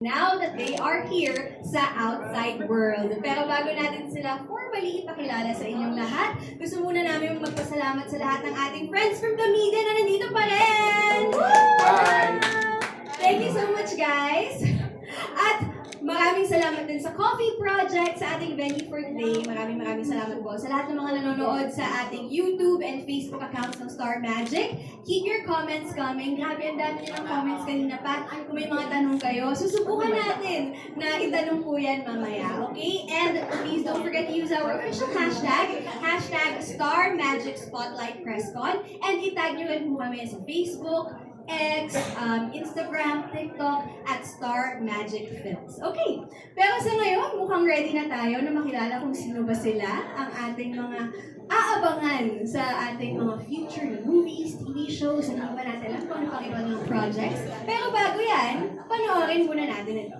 now that they are here sa outside world. Pero bago natin sila formally ipakilala sa inyong lahat, gusto muna namin magpasalamat sa lahat ng ating friends from the media na nandito pa rin! Hi! Thank you so much, guys! At maraming salamat din sa Coffee Project, sa ating venue for today. Maraming salamat po sa lahat ng mga nanonood sa ating YouTube and Facebook accounts ng Star Magic. Keep your comments coming. Grabe, ang dami nilang comments kanina pa. Kung may mga tanong kayo, susubukan natin na itanong po yan mamaya, okay? And please don't forget to use our official hashtag, hashtag Star Magic Spotlight PressCon. And itag nyo rin po kami sa Facebook, X, Instagram, TikTok, at Star Magic Films. Okay, pero sa ngayon, mukhang ready na tayo na makilala kung sino ba sila, ang ating mga aabangan sa ating mga future movies, TV shows, hindi pa natin alam kung ano pang iba ng projects. Pero bago yan, panoorin muna natin ito.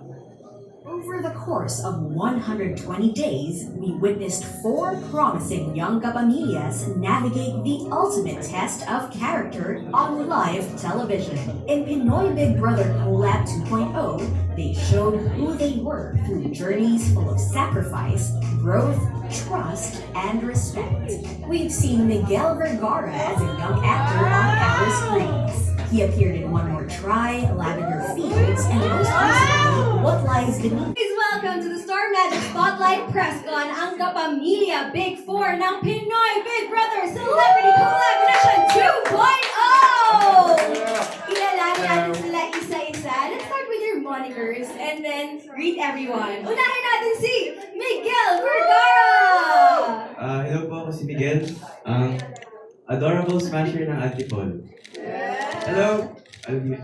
Over the course of 120 days, we witnessed 4 promising young kapamillas navigate the ultimate test of character on live television. In Pinoy Big Brother Collab 2.0, they showed who they were through journeys full of sacrifice, growth, trust, and respect. We've seen Miguel Vergara as a young actor on our screens. He appeared in One More Try, Lavender Fields, and most recently, What Lies Beneath. Please welcome to the Star Magic Spotlight PressCon, ang kapamilya Big 4 ng Pinoy Big Brother Celebrity Collaboration 2.0! Ilalani natin sila isa-isa. Let's start with your monikers and then greet everyone. Unahin natin si Miguel Vergara! Hello po, ako si Miguel, ang adorable smasher ng Antipol. Hello! I love you.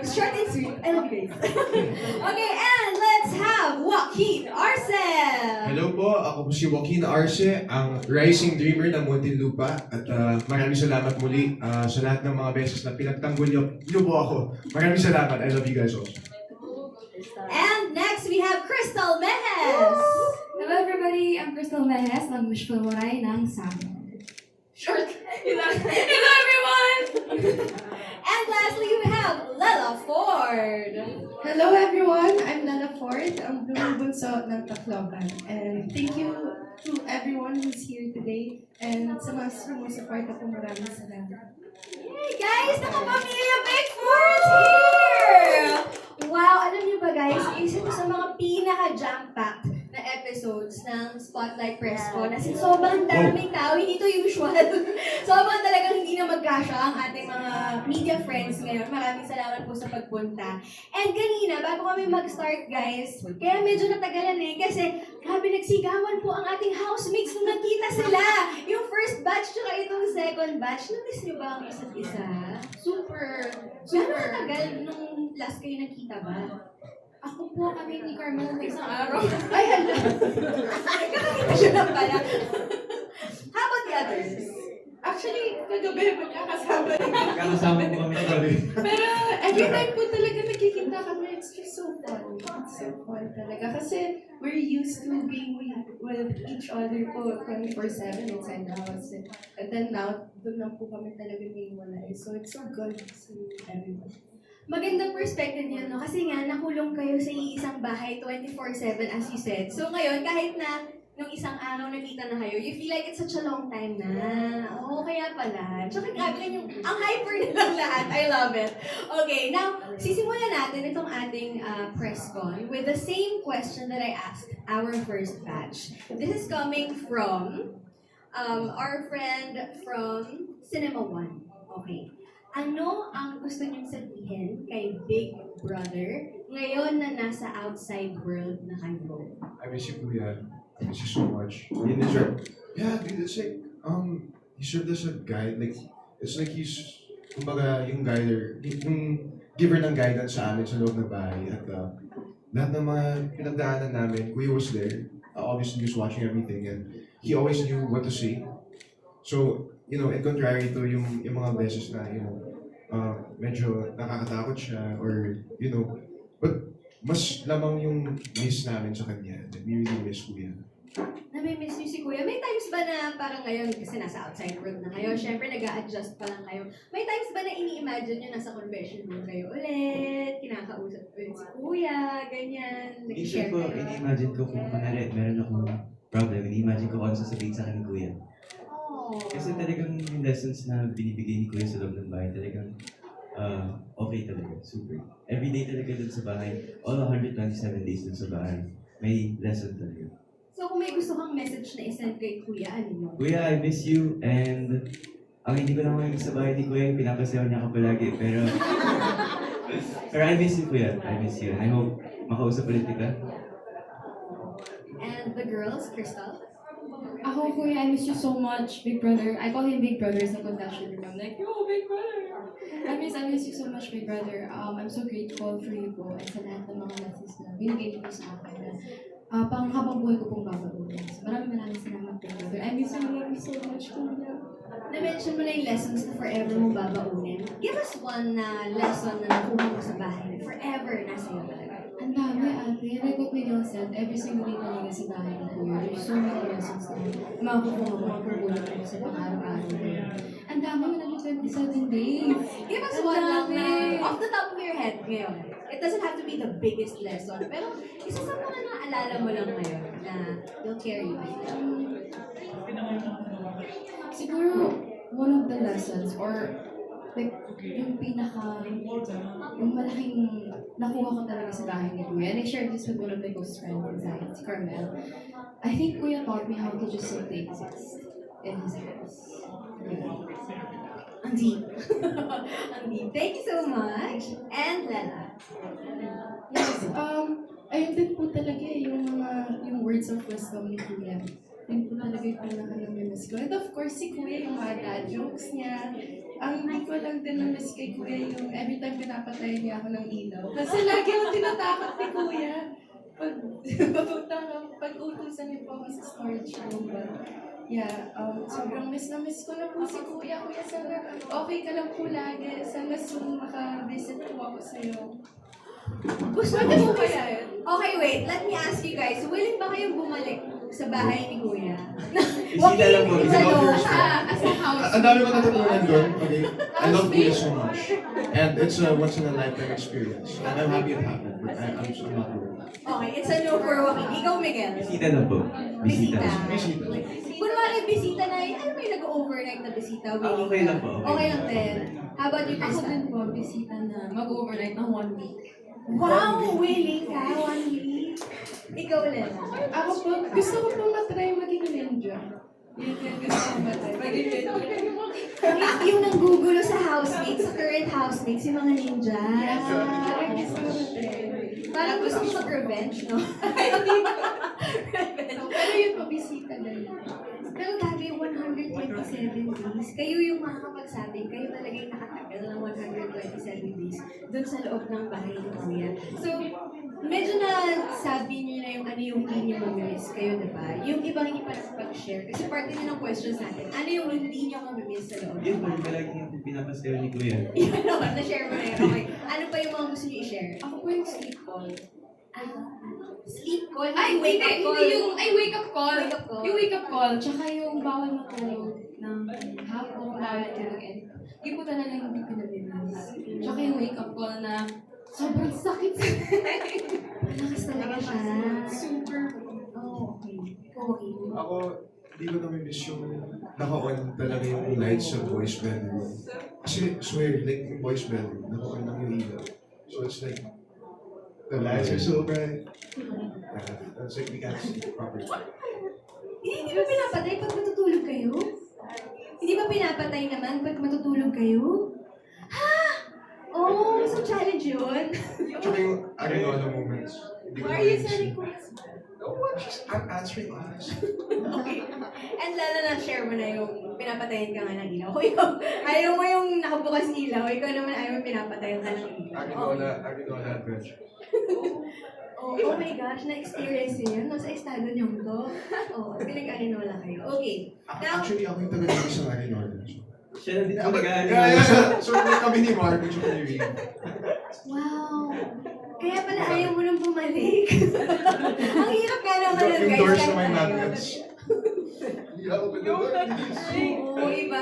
Short and sweet. I love you guys. Okay, and let's have Joaquin Arcel! Hello po, ako po si Joaquin Arce, ang rising dreamer ng Muntinlupa at maraming salamat muli sa lahat ng mga beses na pinagtanggol niyo po ako. Maraming salamat. I love you guys also. And next we have Crystal Mejes! Hello everybody, I'm Crystal Mejes ng Wishful Moray ng Samo. Short. Hello everyone! And lastly we have Lela Ford! Hello everyone, I'm Lala Ford, ang Blue Bunso ng Tacloban. And thank you to everyone who's here today. And sa mga sumusuporta po, maraming salamat. Yay, guys! Nakapamilya Big Four is here! Wow, alam niyo ba guys, isa to sa mga pinaka-jam-packed na episodes ng Spotlight PressCon. As in, sobrang daming tao, hindi to usual. Sobrang talagang hindi na magkasya ang ating mga media friends ngayon. Maraming salamat po sa pagpunta. And kanina, bago kami mag-start guys, kaya medyo natagalan kasi grabe nagsigawan po ang ating housemates nung nakita sila. Yung first batch tsaka itong second batch. Na-miss niyo ba ang isa't isa? Super, Gano'ng katagal nung last kayo nakita ba? Ako po kami ni Carmel na isang araw. Ay, hala! Kakakita siya lang pala. How about the others? actually, kagabi magkakasama rin. Kakasama po kami kami. Pero every time po talaga nakikita kami, it's just so fun. It's so fun talaga. Kasi we're used to being with each other po 24/7 inside the house. And then now, doon lang po kami talaga may wala. So it's so good to see everyone. Magandang perspective yun, no? Kasi nga, nakulong kayo sa iisang bahay 24/7 as you said. So ngayon, kahit na nung isang araw nakita na kayo, you feel like it's such a long time na. Oo, kaya pala. Tsaka grabe lang yung, ang hyper nilang lahat. I love it. Okay, now, sisimulan natin itong ating press-con with the same question that I asked our first batch. This is coming from our friend from Cinema One. Okay. Ano ang gusto niyong sabihin kay Big Brother ngayon na nasa outside world na kayo? I miss you, Kuya. I miss you so much. You deserve. Yeah, dude, it's like, he served as a guide. Like, it's like he's, kumbaga, yung guider, yung giver ng guidance sa amin sa loob ng bahay. At lahat ng mga pinagdaanan namin, Kuya was there. Obviously, he was watching everything and he always knew what to say. So, you know, in contrary to yung mga beses na, you know, medyo nakakatakot siya or, you know, but mas lamang yung miss namin sa kanya. We really miss Kuya. Namimiss niyo si Kuya? May times ba na parang ngayon, kasi nasa outside world na kayo, syempre nag-a-adjust pa lang kayo. May times ba na ini-imagine nyo nasa confession room kayo ulit, kinakausap ulit si Kuya, ganyan, nag-share Minsan po, kayo? ini-imagine ko kung kunwari meron akong problem, ini-imagine ko kung ano sasabihin sa akin ni Kuya. Oh. Kasi talagang yung lessons na binibigay ni Kuya sa loob ng bahay, talagang okay talaga, super. Everyday talaga dun sa bahay, all 127 days dun sa bahay, may lesson talaga. So kung may gusto kang message na isend kay Kuya, ano yun? Kuya, I miss you, and ang hindi ko lang sa bahay ni Kuya, pinapasayaw niya ako palagi, pero I miss you, Kuya. I miss you. I hope makausap ulit kita. And the girls, Crystal? Ako, Kuya, I miss you so much, Big Brother. I call him Big Brother sa confession room. I'm like, yo, Big Brother! I miss you so much, Big Brother. I'm so grateful for you po and sa lahat ng mga lessons na binigay niyo po sa akin na pang habang buhay ko pong babaguhin. So, maraming salamat, Big Brother. I miss you so much, Kuya. Na-mention mo na yung lessons na forever mo babaunin. Give us one na lesson na nakuha mo sa bahay na forever nasa iyo talaga. Ang dami, ate. Like what Miguel said, every single day talaga sa bahay ni Kuya. There's so many lessons na makukuha mo, makukuha mo sa pang-araw-araw. Ang dami mo na 27 days. Give us Ang one lang na dami. off the top of your head ngayon. It doesn't have to be the biggest lesson, pero isa sa mga naalala mo lang ngayon na will carry you. Siguro, one of the lessons or like yung yung malaking nakuha ko talaga sa bahay ni Kuya. And I shared this with one of my close friends inside, si Carmel. I think Kuya taught me how to just simply exist in his house. Ang deep. Ang deep. Thank you so much. And Lela. Yes, ayun din po talaga yung words of wisdom ni Kuya. Yun po talaga yung pinaka-namimiss ko. And of course, si Kuya, yung mga dad jokes niya. Ang hindi ko lang din na-miss kay Kuya yung every time pinapatay niya ako ng ilaw. Kasi lagi ako tinatakot ni Kuya. Pag-utusan niyo po ako sa storage room. But, yeah, sobrang miss ko na po si Kuya. Kuya, sana okay ka lang po lagi. Sana soon maka-visit po ako sa'yo. Gusto Pwede mo po kaya yun? Okay, wait. Let me ask you guys. Willing ba kayong bumalik sa bahay ni Kuya? Bisita lang po. Sa loob. As a house. Ang dami ko natutunan doon. Okay? I love Kuya so much. And it's a once-in-a-lifetime experience. And I'm happy it happened. But I'm not worried. Okay, it's a no for Joaquin. Ikaw, Miguel. Bisita lang po. Bisita. Bisita. Kunwari, bisita na yun. Ano may nag-overnight na bisita? Willing Okay ka? lang po. Okay lang din. How about you, Ako Krista? din po, bisita na mag-overnight ng 1 week. Wow! Willing ka? 1 week? Ikaw, Lela. Ako po, gusto ko po matry maging ninja. Yun yung gusto ko matry. Maging ninja. Yung nanggugulo sa housemates, sa current housemates, yung mga ninja. Yes, parang gusto ko matry. Parang gusto mo mag-revenge, no? Revenge. Pero yun po, bisita na yun. Pero grabe yung 127 days. Kayo yung makakapagsabi, kayo talaga yung nakatagal ng 127 days doon sa loob ng bahay ni Kuya. So, medyo na sabi niyo na yung ano yung hindi niyo mamimiss kayo, diba? Yung iba hindi pa nakapag-share. Kasi parte na ng questions natin, ano yung hindi niyo mamimiss sa loob Yun ng po, bahay? palagi yung pinapasayaw ni Kuya. Yan naman, na-share mo na yun. Okay. Ano pa yung mga gusto niyo i-share? Ako po yung sleep call. Sleep call? Ay, wake up call. Hindi yung, wake up call. Wake up call. Yung wake up call, tsaka yung bawal matulog ng hapon, bawal matulog. And yun po talaga yung hindi pinabilis. Tsaka yung wake up call na sobrang sakit sa Malakas talaga siya. super. Oh, okay. Ikaw, okay. Ako, hindi ko nami-miss yung naka-on talaga yung lights sa boys' bedroom. Kasi, swear, like yung boys' bedroom, naka-on lang yung ilaw. So it's like, the lights are so bright. It's like we can't see properly. Hindi ba pinapatay pag matutulog kayo? Hindi ba pinapatay naman pag matutulog kayo? Ha? Oh, so challenge yun. Tsaka yung Arinola moments. Hindi ko Why are you nami-miss saying yun. Kuya? No, I'm answering honest. Okay. And lalo na share mo na yung pinapatayin ka nga ng ilaw. Kung ikaw, ayaw mo yung nakabukas ilaw, ikaw naman ayaw mo pinapatayin ka ng ilaw. Arinola adventure. Oh my gosh, na-experience niyo yun? Nasa estado niyo to? Oo, pinag-arinola kayo. Okay. Now, Actually, ako yung taga-dito sa Arinola. Siya na din Yeah, po nag-aaral. So, kami ni Mark, which ni Rick. wow. Kaya pala ayaw mo nang bumalik. Ang hirap nga naman nun, Yung guys. doors kahit na may ayaw. magnets. Yeah, open the door, bilis. Oo, iba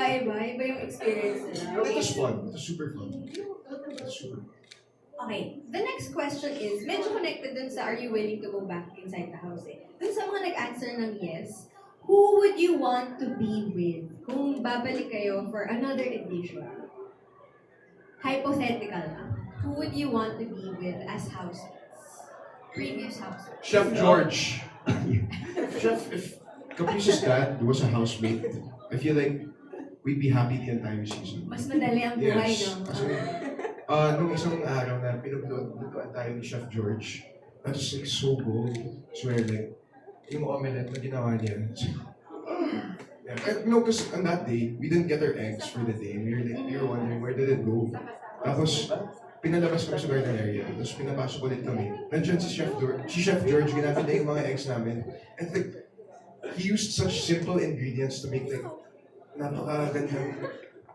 yung experience nila. But it was fun. It was super fun. It was super fun. Okay, the next question is, medyo connected dun sa are you willing to go back inside the house eh. Dun sa mga nag-answer ng yes, who would you want to be with kung babalik kayo for another edition? Hypothetical lang. Who would you want to be with as housemates? Previous housemates. Chef George. Chef, if Caprice's dad was a housemate, I feel like we'd be happy the entire season. Mas madali ang buhay, Yes. no? Kasi, nung isang araw na pinaglutuan tayo ni Chef George, that was like so good. Swear, like, yung omelette na ginawa niya. Yeah. No, because on that day, we didn't get our eggs for the day. We were wondering, where did it go? Tapos, pinalabas kami sa garden area. Tapos pinapasok ulit kami. Nandiyan si Chef George, ginamit niya yung mga eggs namin. And like, he used such simple ingredients to make like, napakagandang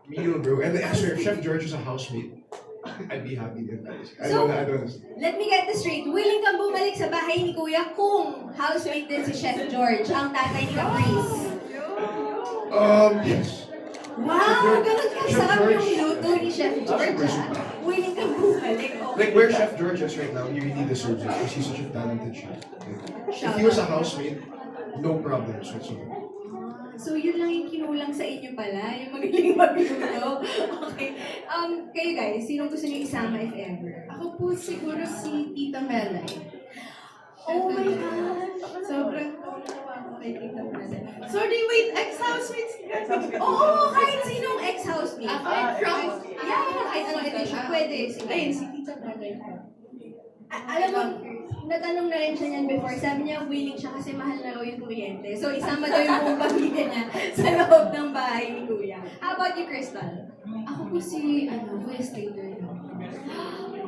meal, bro. And as Chef George is a housemate, I'd be happy with that. I don't Let me get this straight. Willing kang bumalik sa bahay ni Kuya kung housemate din si Chef George, ang tatay ni Caprice. Yes. Wow! Ganun ka Chef sarap George. yung luto ni Chef George, ah. Willing kang bumalik. Okay. Like where Chef George is right now, he really deserves it because he's such a talented chef. If he was a housemate, no problems whatsoever. So yun lang yung kinulang sa inyo pala, yung magaling magluto. Okay. Kayo guys, sinong gusto niyo isama if ever? Ako po siguro si Tita Melay. Oh my God! Sobrang tawa ko kay Tita Melay. Sorry, wait, ex-housemates ka. Oo, kahit sinong ex-housemate. From... Yeah, kahit anong edition. Pwede. Sige. Ayun, si Tita Melay po. Alam mo, natanong na rin siya niyan before. Sabi niya, willing siya kasi mahal na raw yung kuryente. So, isama daw yung buong pamilya niya sa loob ng bahay ni Kuya. How about you, Crystal? Ako po si, Kuya Slater.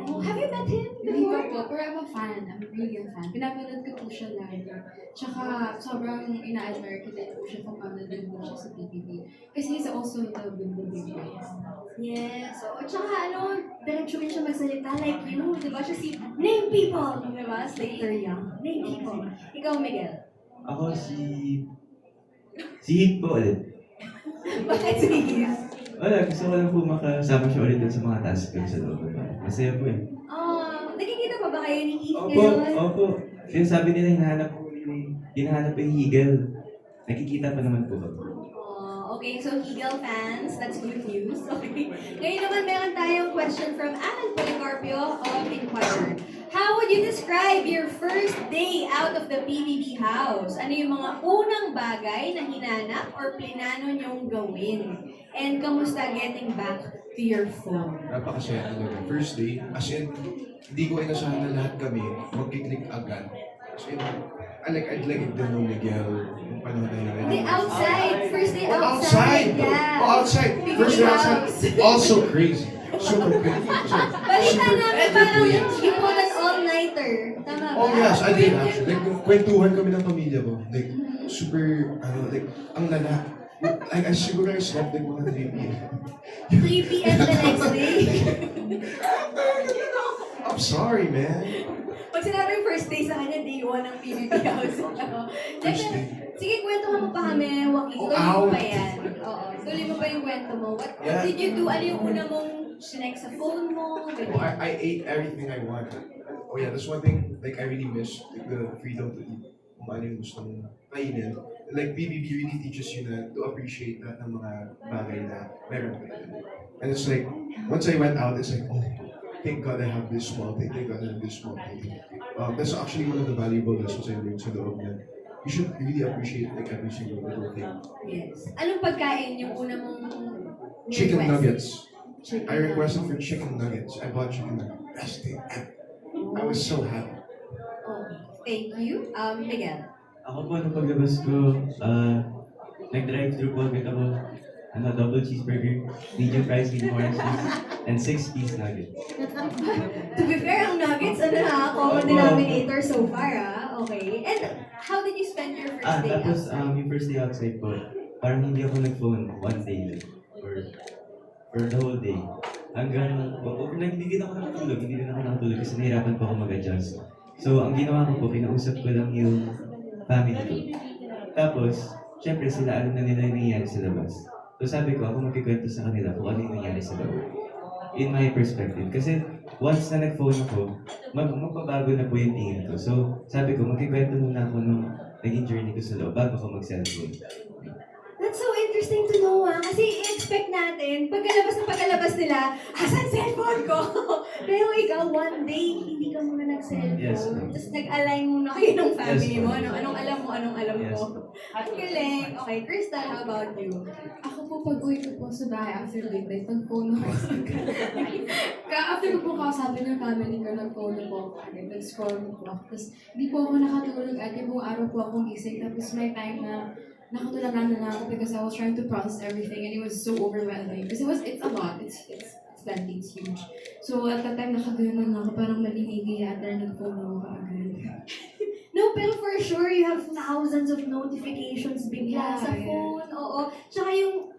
Oh, have you met him Hindi before? ko po, pero I'm a fan. I'm really a fan. Pinapanood ko po siya lagi. Tsaka sobrang ina-admire ko din po siya kung paano din po siya sa PBB. Kasi he's also the big boys. Yes. So, tsaka diretso rin siya magsalita like you. Diba siya si Name People! Diba? Slater Young. Name People. Ikaw, Miguel. Ako si Hit po ulit. Bakit si Hughes? Wala, gusto ko lang po makasama siya ulit dun sa mga task ko sa loob. Masaya po eh. Nagkikita pa ba kayo ni Heath Opo, ngayon? opo. Sinasabi nila hinahanap po yung Higel. Nakikita pa naman po kami. Okay, so Eagle fans, that's good news. Okay. Ngayon naman meron tayong question from Alan Policarpio of Inquirer. How would you describe your first day out of the PBB house? Ano yung mga unang bagay na hinanap or plinano niyong gawin? And kamusta getting back to your phone? Napakasaya talaga. First day, as in, hindi ko inasahan na lahat kami magkiklik agad. As in, I'd like it din ng Miguel, yung panahon na yun. Hindi, outside. First day Oh, outside. outside! Yeah. Oh, outside! First day outside. Also crazy. Super crazy. Balita namin parang you pulled an all-nighter. Tama ba? Oh yes, I did actually. Like, kwentuhan kami ng pamilya ko. Like, super, like, ang lala. I siguro I slept like mga 3 p.m. 3 p.m. the next day. I'm sorry, man. Pag sinabing first day sa kanya, day 1 ng PBB house. First day. Sige, kwentuhan mo pa kami, Joaquin. Tuloy mo pa yan. Oo, tuloy mo pa yung kwento mo. What did you do? Ano yung una mong sinek sa phone mo? Oh, I ate everything I wanted. Oh yeah, that's one thing like I really miss, like the freedom to eat. Kung ano yung gusto mong kainin. Like BBB really teaches you na to appreciate that ng mga bagay na meron ka. And it's like, once I went out, it's like, oh, thank God I have this small thing, thank God I have this small thing. That's actually one of the valuable lessons I learned sa loob na you should really appreciate like every single little thing. Yes. Anong pagkain yung una mong Chicken request? nuggets. Chicken I requested for chicken nuggets. I bought chicken nuggets. Best thing ever. I was so happy. Oh, thank you. Miguel. Ako po, nung paglabas ko, nag-drive-thru po agad ako. Double cheeseburger, medium fries, medium orange juice, and 6-piece nuggets. To be fair, ang nuggets, common denominator so far, Okay. And how did you spend your first day Tapos outside? yung first day outside po, parang hindi ako nag-phone one day lang. For the whole day. Hanggang, hindi din ako nakatulog kasi nahirapan po ako mag-adjust. So, ang ginawa ko po, kinausap ko lang yung family ko. Tapos, syempre sila alam na nila yung nangyayari sa labas. So sabi ko, ako magkikwento sa kanila kung ano yung nangyayari sa loob. In my perspective. Kasi once na nag-phone ako, magbabago na po yung tingin ko. So sabi ko, magkikwento muna ako nung naging journey ko sa loob bago ko mag-cellphone. That's so interesting to know, kasi i-expect natin, pagkalabas nila, asan cellphone ko? Pero ikaw, one day, hindi ka muna nag-cellphone. Yes, ma'am. Tapos nag-align muna kayo ng family Yes, mo. ma'am. Anong alam mo, anong alam Yes, ko. Ang galing. Okay, Crystal, how about you? Ako po, pag uwi ko po sa bahay after midnight, nag-phone ako. After ko po kausapin yung family ko, nag-phone po ako agad, nag-scroll po ako. Tapos, hindi po ako nakatulog at yung buong araw po akong gising. Tapos may time na nakatulanan na ako because I was trying to process everything and it was so overwhelming. Because it's a lot. It's plenty, it's huge. So at that time, nakagano'n na ako, parang malimigi yata, nag-phone ako kaagad. No, pero for sure, you have thousands of notifications bigla Yeah, sa yeah. phone. Oo. Tsaka yung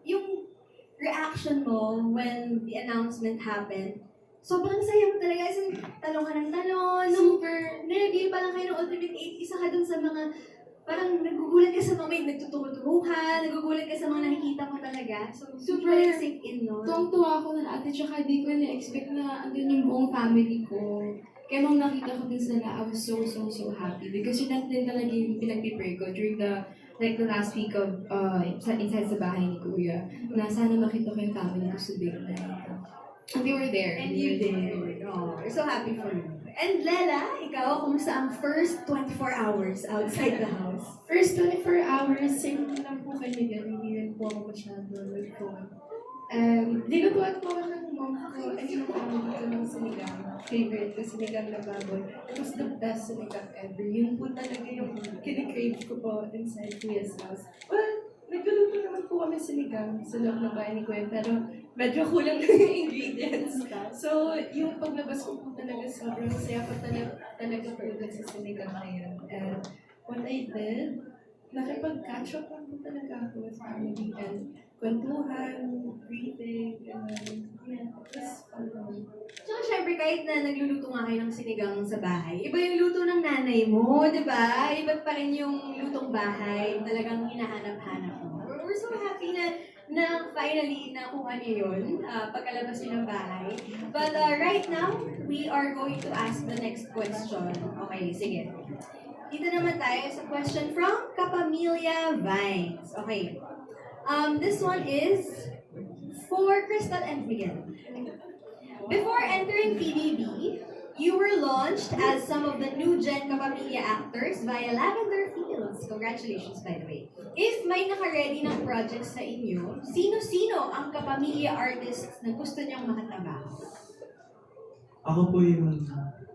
reaction mo when the announcement happened, sobrang saya mo talaga. As in, talong ka ng talon. Nung na-reveal pa lang kayo ng Ultimate 8, isa ka dun sa mga, parang nagugulat ka sa mga may nagtuturo-turuhan, nagugulat ka sa mga nakikita mo talaga. So, super Super sink in nun. Tuwang-tuwa ako na ate, tsaka di ko na-expect na andun yung buong family ko. Kaya nung nakita ko din sila, I was so happy. Because yun lang din talaga yung pinag-pray ko during the last week of inside sa bahay ni Kuya. Na sana makita ko yung family ko sa big night. And they were there. And you did. Oh, we're so happy for you. And Lela, ikaw, kumusta ang first 24 hours outside the house? First 24 hours, same lang po kami ganun. Hindi rin po ako masyado nag-phone. Dinutuan po ako ng mom ko. Ay, kinukuha ko dito ng sinigang. Favorite ko, sinigang na baboy. It was the best sinigang ever. Yun po talaga yung kinikrave ko po inside Kuya's house. Well, nagluluto naman po kami sinigang sa loob ng bahay ni Kuya. Pero medyo kulang na yung ingredients. So, yung paglabas ko po talaga sobrang saya ko talaga po ulit sa sinigang na yun. And what I did, nakipag-catch up lang po talaga ako with family and kwentuhan, greeting, and yeah, it was fun. Tsaka syempre, kahit na nagluluto nga kayo ng sinigang sa bahay, iba yung luto ng nanay mo, di ba? Iba pa rin yung lutong bahay, talagang hinahanap-hanap mo. We're so happy na finally nakuha niyo yun pagkalabas niyo ng bahay. But right now, we are going to ask the next question. Okay, sige. Dito naman tayo sa question from Kapamilya Vines. Okay. This one is for Crystal and Miguel. Before entering PBB, you were launched as some of the new Gen Kapamilya actors via Lavender Fields. Congratulations, by the way. If may naka-ready ng projects sa inyo, sino-sino ang Kapamilya artists na gusto niyong makatrabaho? Ako po yung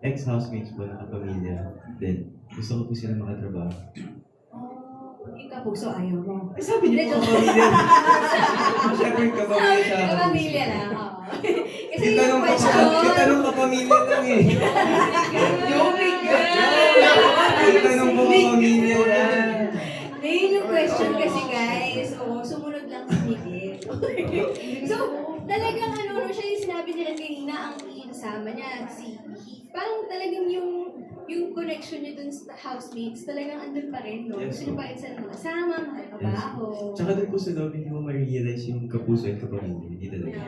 ex-housemates po ng kapamilya. Then, gusto ko po sila makatrabaho. Yung kapuso, ayaw mo. Eh, sabi niyo po kapamilya. Siyempre kapamilya siya. Kapamilya lang, oo. Kasi Kita yung nung question, kapamilya lang eh. yung bigyan. Kita nung po kapamilya lang. Ayun yung question kasi guys, sumunod lang si Miguel. So, talagang siya yung sinabi nila kanina, ang kasama niya, si Heath. Parang talagang yung connection niya dun sa housemates, talagang andun pa rin, no? Yes. Gusto niyo pa rin sila makasama, makakabaho. Tsaka doon po sa loob, hindi mo ma-realize yung kapuso at kapamilya. Hindi talaga.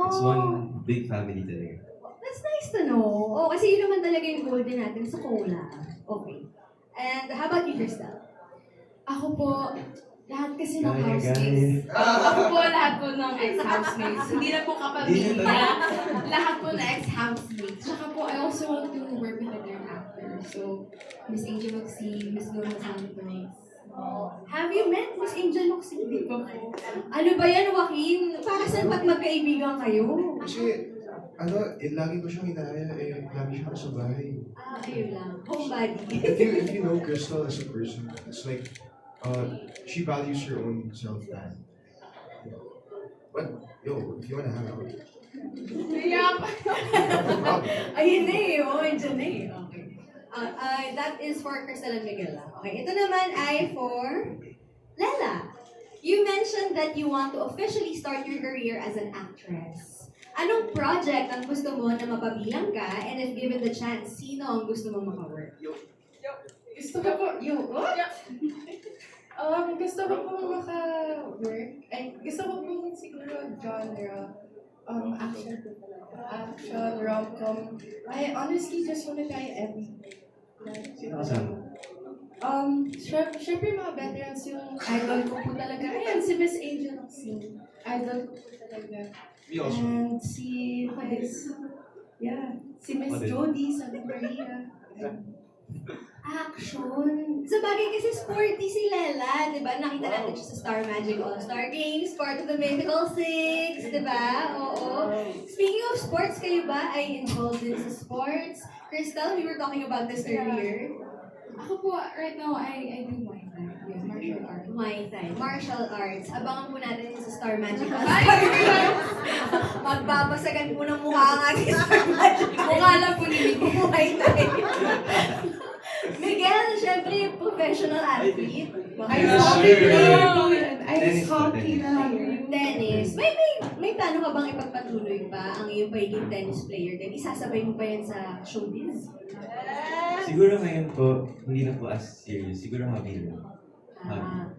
It's Oh, one big family talaga. that's nice to know. Oh, kasi yun naman talaga yung goal din natin sa Cola. Okay. And how about you, Crystal? Ako po, lahat kasi ng Gaya, housemates. Ako po, lahat po ng ex-housemates. Hindi na po Hindi na kapamilya. Lahat po na ex-housemates. Tsaka po, I also want to work with other actors. So, Miss Angel Maxine, Miss Luna Santos. Have you met Miss Angel Moxie? Hindi pa po. Ano ba yan, Joaquin? Para saan ba't magkaibigan kayo? Kasi, lagi ko siyang inaya lagi siya sa bahay. Ayun lang. Homebody. If you know Crystal as a person, it's like, she values her own self-time. But, if you wanna hang out, Yup. no problem. Ayun na eh. Andyan na eh. Okay. That is for Crystal and Miguel. Okay. Ito naman ay for Lela. You mentioned that you want to officially start your career as an actress. Anong project ang gusto mo na mapabilang ka? And if given the chance, sino ang gusto mo makawork? Gusto ko po, what? Gusto ko pong maka-work. Ay, gusto ko pong siguro genre. Action po talaga. Action, rom-com. I honestly just wanna try everything. Sino kasama? Syempre mga veterans yung idol ko po talaga. Ayan, si Miss Angel Oxin. Idol ko po talaga. Me also. And si Miss, si Miss What is- Jody, Santa Maria. Action. Sa bagay kasi sporty si Lela, di ba? Nakita natin siya sa Star Magic All-Star Games, part of the Mythical Six, di ba? Oo. Speaking of sports, kayo ba ay involved din sa sports? Crystal, we were talking about this earlier. Ako po, right now, I do Muay Thai. Yes, martial arts. Muay Thai, martial arts. Abangan po natin yun sa Star Magic Ay, All-Star Games. Magbabasagan po ng mukha ang ating Star Magic. Mukha lang po ni Miguel. Muay Thai. Miguel, syempre, professional athlete. Ice Yeah, hockey sure. player po yan. Tennis Ice po, hockey tennis. na. Tennis. May plano ka bang ipagpatuloy pa ang iyong pagiging tennis player din? Isasabay mo ba yan sa showbiz? Siguro ngayon po, hindi na po as serious. Siguro hobby lang. Ah,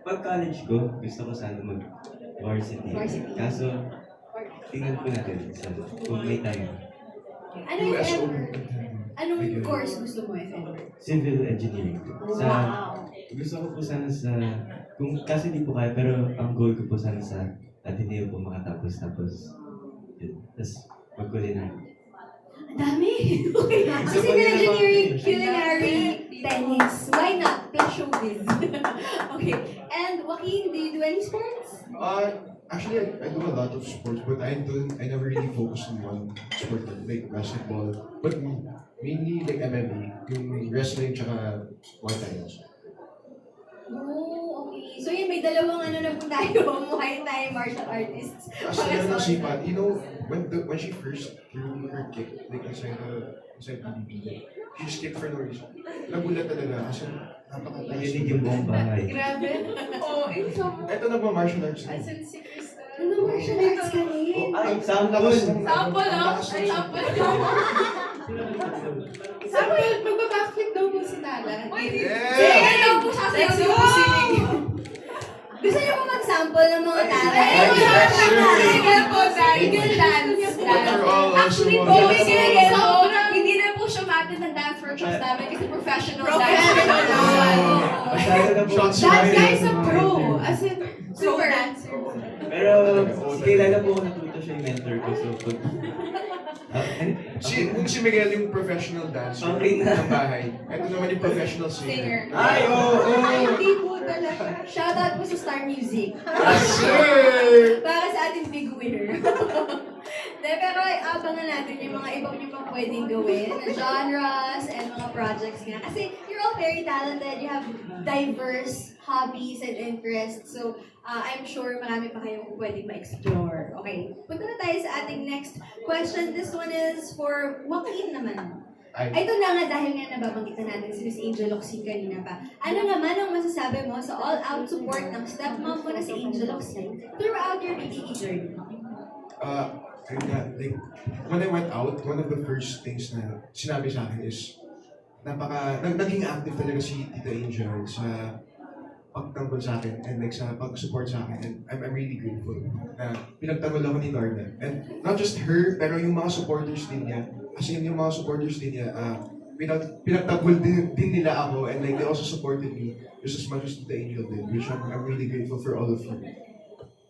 Pag college ko, gusto ko sana mag-varsity. Varsity. Kaso, tingnan po natin kung may time. ano yung US ever? Open. Anong course gusto mo, if ever? Civil engineering. Sa, Wow. gusto ko po sana sa, kasi di po kaya, pero ang goal ko po sana sa Ateneo po makatapos. Tapos, yun. Tapos, mag-culinary. Ang dami! Okay. So, civil engineering, culinary, tennis. Why not? Plus showbiz. Okay. And Joaquin, do you do any sports? Actually, I do a lot of sports, but I never really focus on one sport like basketball. But mainly like MMA, yung wrestling tsaka Muay Thai also. Oh, okay. So yun, may dalawang na po tayo, Muay Thai martial artists. Actually, ano si Pat, you know, when she first threw her kick, like inside PBB, like, she just kicked for no reason. Nagulat talaga kasi napakataas. Nakinig yung buong bahay. Grabe. Oh, ito. Ito na ba martial arts? As in si Krista. Ano martial arts ka rin? Ay, Ang lakas ng- Sample, ang ah. lakas ng- Ay, sample. Sample, magbabackflip daw po si Nala. Yeah! Sige, daw po siya Let's sa'yo. go! Gusto niyo ba mag-sample ng mga taray? Ay, sure. Miguel po, Miguel dance. We're all also Actually po, one. Miguel po, hindi na po siya matin ng dance workshops namin kasi professional dancer. Masyado na po. Shots That fired. guy's a pro. As in, Super. dancer. Pero, kailangan po ako natuto siya yung mentor ko. So, pag... Kung si Miguel yung professional dancer Okay na. ng bahay, ito naman yung professional singer. Singer. Ay, oo! Ay, hindi po talaga. Shoutout po sa Star Music. Sure! Para sa ating big winner. De, pero abangan natin yung mga ibang nyo pang pwedeng gawin, na genres and mga projects nga. Kasi you're all very talented, you have diverse hobbies and interests. So, I'm sure marami pa kayong pwedeng ma-explore. Okay, punta na tayo sa ating next question. This one is for Joaquin naman. Ito na nga dahil nga nababanggit na natin si Miss Angel Oxin kanina pa. Ano naman ang masasabi mo sa all-out support ng stepmom mo na si Angel Oxin throughout your PTE journey? Ayun nga, like, when I went out, one of the first things na sinabi sa akin is, naging active talaga si Tita Angel sa pagtanggol sa akin and like sa pag-support sa akin. And I'm really grateful na pinagtanggol ako ni Lorna. And not just her, pero yung mga supporters din niya. Kasi yung mga supporters din niya, pinagtanggol din nila ako and like they also supported me just as much as Tita Angel did, which I'm really grateful for all of you.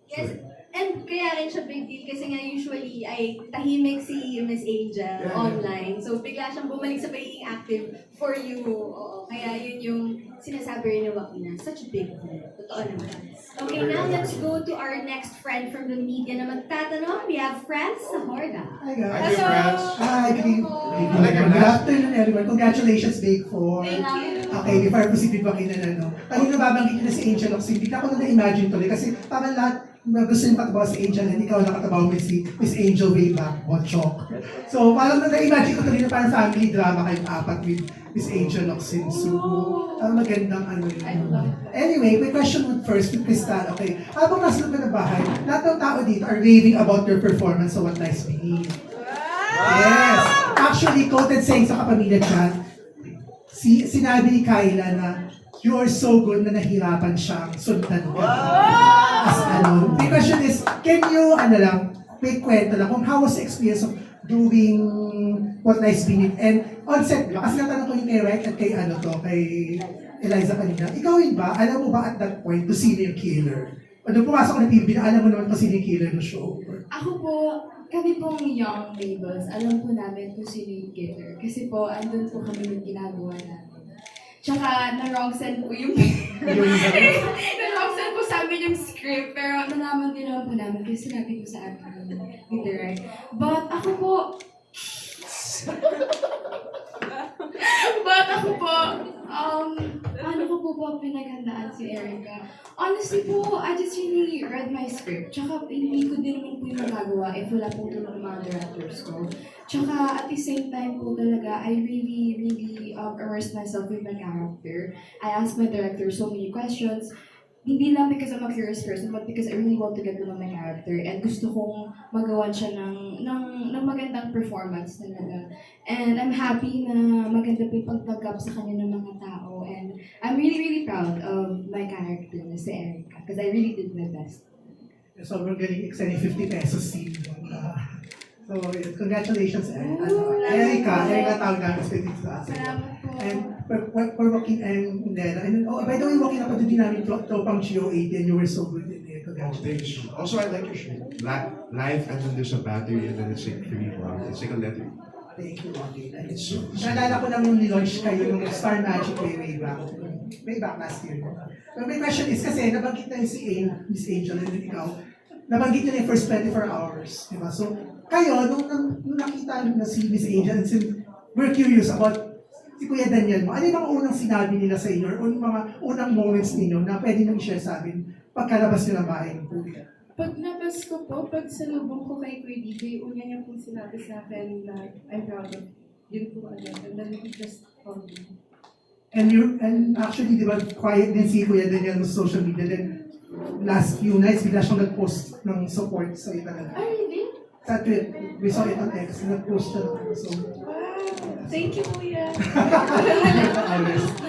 Yes, and kaya rin siya big deal kasi nga usually ay tahimik si Miss Angel Yeah. online. So bigla siyang bumalik sa pagiging active for you. Oo, kaya yun yung sinasabi rin ni Joaquin, such a big deal. Totoo naman. Okay, now let's go to our next friend from the media na magtatanong. We have Franz Sahorda. Hi guys. Hi, dear friends. Hi, good afternoon everyone. Congratulations, Big Four. Thank you. Okay, before I proceed pa kayo na ano. Kanina nababanggit niyo na si Angel Oxin. Bigla ko na na-imagine tuloy kasi parang lahat na gusto yung katabaw si Angel and ikaw nakatabaw mo si Miss Angel way back, Botchok. So parang na-imagine ko tuloy na parang family drama kayong apat with Miss Angel Oxin. So magandang ano yun. Anyway, my question would first with Crystal. Okay, habang nasa loob ka ng bahay, lahat ng tao dito are raving about your performance sa What Lies Beneath. Yes! Actually, quoted saying sa Kapamilya Chat, sinabi ni Kyla na you are so good na nahirapan siyang sundan ka. As ano. The question is, can you, may kwento lang kung how was the experience of doing What Lies Beneath? And on set, kasi natanong ko yung kay Rek at kay kay Eliza kanina, ikaw yun ba, alam mo ba at that point kung sino yung killer? O nung pumasok ko ng PBB, alam mo naman kung sino yung killer ng show? Ako po, kami pong young labels, alam po namin kung sino yung killer. Kasi po, andun po kami yung ginagawa namin. Tsaka, na-wrong send po yung... na-wrong send po sa amin yung script, pero nalaman din naman po namin kasi sinabi ko sa akin ni Direk. But ako po... paano ko po ba pinaghandaan si Erica? Honestly po, I just really read my script. Tsaka hindi ko din naman po yung magagawa if wala po tulong ng mga directors ko. Tsaka at the same time po talaga, I really immersed myself with my character. I asked my director so many questions. Hindi lang because I'm a curious person, but because I really want to get to know my character and gusto kong magawa siya ng magandang performance talaga. And I'm happy na maganda po yung pagtanggap sa kanya ng mga tao. And I'm really proud of my character na si Erica because I really did my best. So we're getting excited 50 pesos scene. So congratulations, Erica. Erica tawag namin sa atin. Salamat po. And we're working and Nela. And by the way, working up din namin Tropang GO80 and you were so good in it. Congratulations. Also, I like your shirt. Life, and then there's a battery, and then it's like 3. Wow. It's like a letter. Thank you, Martin. Naalala ko lang yung nilaunch kayo ng Star Magic way back last year. So my question is kasi nabanggit na yung si Miss Angel and ikaw, nabanggit nyo na yung first 24 hours. Diba? So kayo, nung nakita na si Miss Angel, and we're curious about si Kuya Daniel mo, ano yung mga unang sinabi nila sa inyo or yung mga unang moments ninyo na pwede nyo i-share sa amin pagkalabas nyo ng bahay ng Kuya? Pag nabas ko po, pag salubong ko kay Kuya DJ, una niya pong sinabi sa akin na I'm proud of yun po agad. And then he just told me. And actually, di ba, quiet din si Kuya Daniel sa social media. Then, last few nights, bigla siyang nag-post ng support sa iyo talaga. Ah, really? Sa tweet, we saw it on X, nag-post siya. So, Wow! Thank you, Kuya! Yung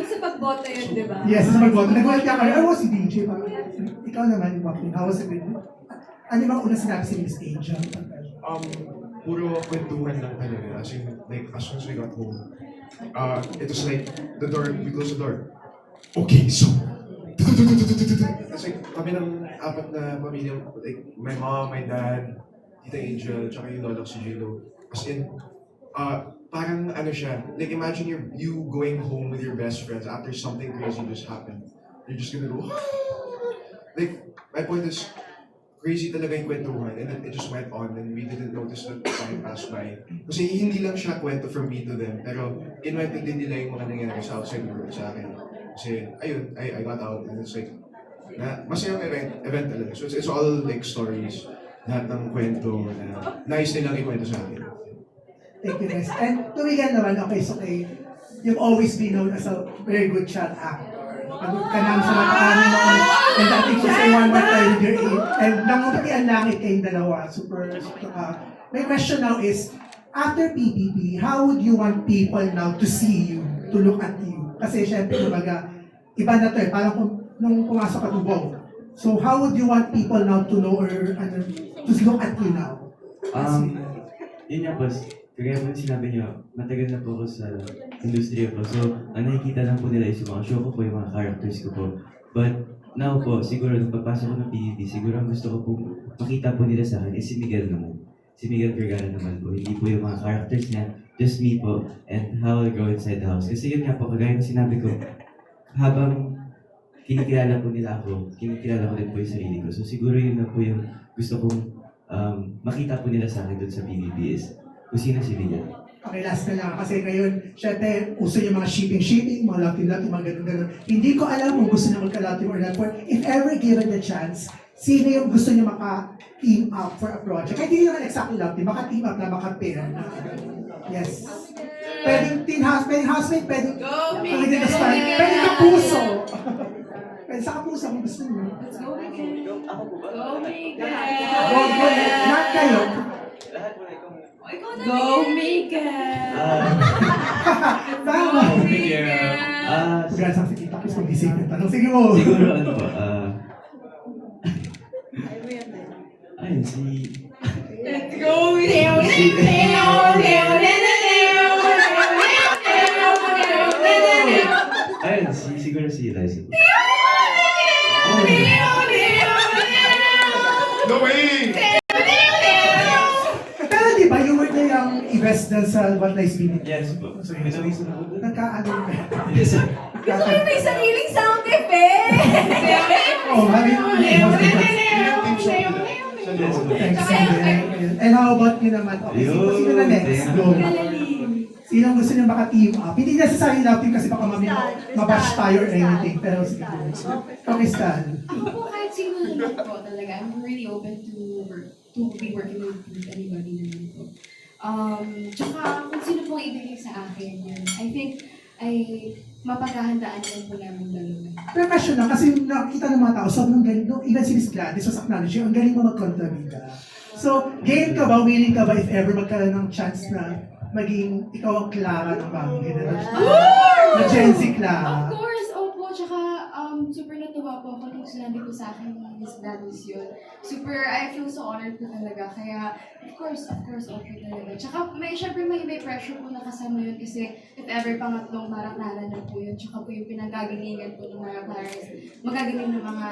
sa pagboto yun, di ba? yes, sa mag-vote. Nag-vote ka kayo, si DJ. Ikaw naman, Joaquin, how was it with you? Ano yung mga unang sinabi si Miss Angel? Puro kwentuhan lang talaga. As in, like, as soon as we got home, it was like, we closed the door. Okay, so, kasi kami ng 4 na pamilya, like, my mom, my dad, Tita Angel, tsaka yung lola ko si Jilo. As in, parang ano siya, like imagine you going home with your best friends after something crazy just happened. You're just gonna go, like, my point is, crazy talaga yung kwentuhan and then it just went on and we didn't notice that time passed by. Kasi hindi lang siya kwento from me to them, pero inwento din nila yung mga nangyari sa outside world sa akin. Kasi, ayun, I got out and it's like, masayang event talaga. So it's all like stories, lahat ng kwento na nice nilang ikwento sa akin. Thank you, guys. And tumigan naman, okay, so you've always been known as a very good chat actor. Pagod ka naman sa nakaraan mo. And I think you say one more time with your aim. And nangungati ang langit kayong dalawa. Super. My question now is, after PBB, how would you want people now to see you, to look at you? Kasi syempre, kumbaga, iba na to eh. Parang nung pumasok ka to Vogue. So how would you want people now to know or to look at you now? Yun nga, boss. Kaya po sinabi niyo, matagal na po ako sa industriya po. So, ang nakikita lang po nila is yung mga show ko po, yung mga characters ko po. But now po, siguro nung pagpasok ko ng PBB, siguro ang gusto ko po makita po nila sa akin is si Miguel naman. Si Miguel Vergara naman po. Hindi po yung mga characters niya, just me po, and how I go inside the house. Kasi yun nga po, kagaya ng sinabi ko, habang kinikilala po nila ako, kinikilala ko din po yung sarili ko. So siguro yun na po yung gusto kong makita po nila sa akin doon sa PBB is kung sino si Miguel. Okay, last na lang. Kasi ngayon, syempre, uso yung mga shipping, mga latin-latin, mga ganun-ganun. Hindi ko alam kung gusto niyo magka-latin or not. If ever given the chance, sino yung gusto niyo maka-team up for a project? Kahit hindi naman exactly latin, maka-team up na maka-pair. Yes. Pwedeng team housemate, pwedeng pwedeng kapuso. Pwede sa kapuso kung gusto niyo. Let's go, Miguel! Go, Miguel! Not kayo. Go, Miguel! Tama. Miguel. Congrats sa kita. Tapos mag-isip yung tanong. Sige mo! Siguro ano po, ayun, si... Let's go! Ayun, siguro si Liza. No way! Pero di ba, yung word na yung i-best dun sa What Lies Beneath? Yes po. So, pinawisan ako doon. Nagkaano ka? Yes. Gusto ko yung may sariling sound effect! Oh, mami. Yes po. Thanks, Cindy. And how about you naman? Okay, sino na next? Go. Sino ang gusto niyo maka-team up? Hindi necessarily love team kasi baka mabash tayo or anything. Pero sige. Okay, Stan. Ako po kahit sino naman po talaga, I'm really open to be working with anybody naman po. Tsaka kung sino pong ibigay sa akin yun, I think ay mapaghahandaan din po namin dalawa. Pero question lang, kasi nakita ng mga tao, sobrang galing, no? Even si Miss Gladys was acknowledging, ang galing mo mag-kontrabida. So, game ka ba, willing ka ba if ever magkaroon ng chance na maging ikaw ang Clara ng bagong generation? Na Gen Z Clara. Of course, opo. Tsaka super natuwa po ako nung sinabi ko sa akin ni Miss Gladys yun. Super, I feel so honored po talaga. Kaya, of course, okay talaga. Tsaka syempre may pressure po na kasama yun kasi if ever pangatlong Maraknara na po yun, tsaka po yung pinagagalingan po ng Maraknara is magagaling ng mga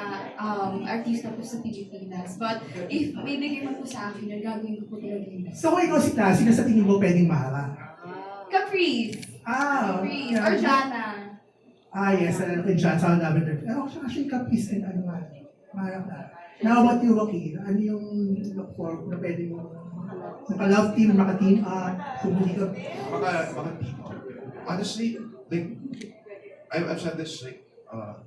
artista po sa Pilipinas. But if may bigay man po sa akin yun, gagawin ko po talaga yun. So, kung ikaw si Clara, sino sa tingin mo pwedeng Mara? Caprice! Caprice, Or Jana! Yes, alam ko yung John sa Lavender. Pero ako actually Caprice and ano nga, Mara na. Now, about you, Joaquin? Ano yung look for na pwede mo maka-love team, maka-team up, kung hindi ka... Maka-team up. Honestly, like, I've said this like a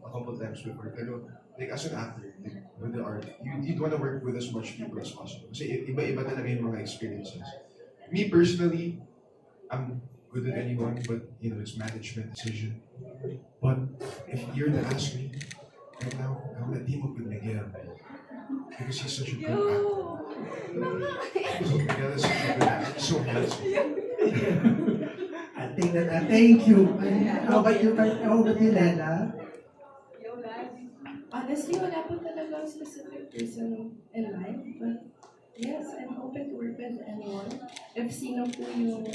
couple times before, pero like as an actor, like, with the art, you'd want to work with as much people as possible. Kasi iba-iba talaga yung mga experiences. Me personally, I'm good with anyone, but you know, it's management decision. But if you're to ask me, right now, I want to team up with Miguel. Because he's such a good actor. Miguel is such a good actor. He's so handsome. I think that, thank you. How about you, Lela? Honestly, wala po talaga specific person in mind. But yes, I'm open to work with anyone. If sino po yung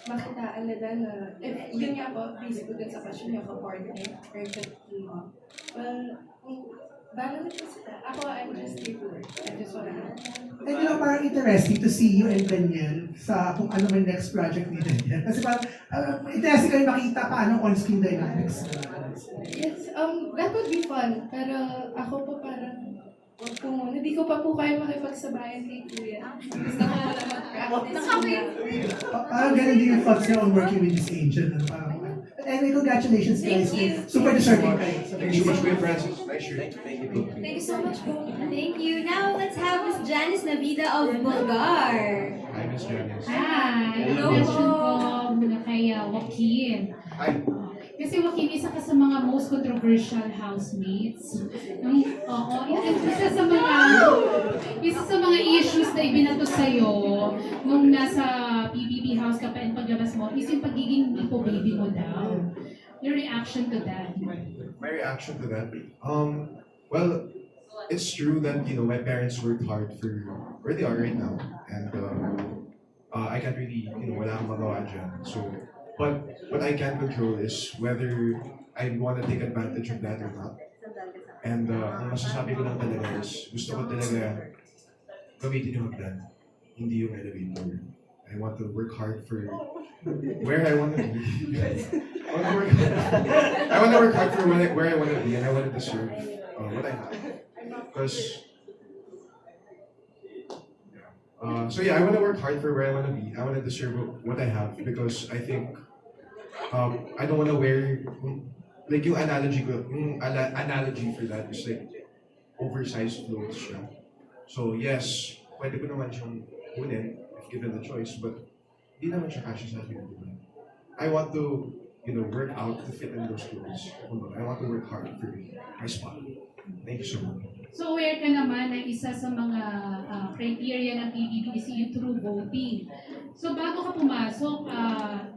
makitaan nila na, if yun nga po, based po dun sa question niya, ka-partner, perfect team up. Well, bala na po sila. Ako, I'm just here to work. I just wanna help. And you know, parang interesting to see you and Daniel sa kung ano man next project ni Daniel. Kasi parang, interesting kayo makita paano on-screen dynamics. Yes, that would be fun. Pero ako po parang, wag po muna. Hindi ko pa po kayo makipagsabayan kay Kuya. Gusto ko wala mag-practice. Parang ganun din yung thoughts niya on working with this angel. Parang, anyway, congratulations guys. Super deserving kayo. Thank you so much, Kuya Francis. Nice shirt. Thank you. Thank you so much po. Thank you. Now, let's have Miss Janice Navida of Bulgar. Hi, Miss Janice. Hi! Hello Question po. ko muna kay Joaquin. Hi. Kasi Joaquin, isa ka sa mga most controversial housemates. Oo, isa sa mga issues na ibinato sa'yo nung nasa PBB house ka pa and paglabas mo is yung pagiging lipo baby mo daw. Your reaction to that? My reaction to that? Well, it's true that, you know, my parents worked hard for where they are right now. And I can't really, you know, wala akong magawa dyan. So, but what I can control is whether I want to take advantage of that or not. And ang masasabi ko lang talaga is, gusto ko talaga gamitin yung hagdan, hindi yung elevator. I want to work hard for where I want to be. I want to work hard for where I want to be, and I want to deserve what I have. Because, so yeah, I want to work hard for where I want to be. I want to deserve what I have because I think I don't want to wear like yung analogy for that is like oversized clothes siya. So yes, pwede ko naman siyang kunin if given the choice, but hindi naman siya kasya sa akin. I want to, you know, work out to fit in those clothes. I want to work hard for my spot. Thank you so much. So aware ka naman na isa sa mga criteria ng PBB is yung true voting. So bago ka pumasok,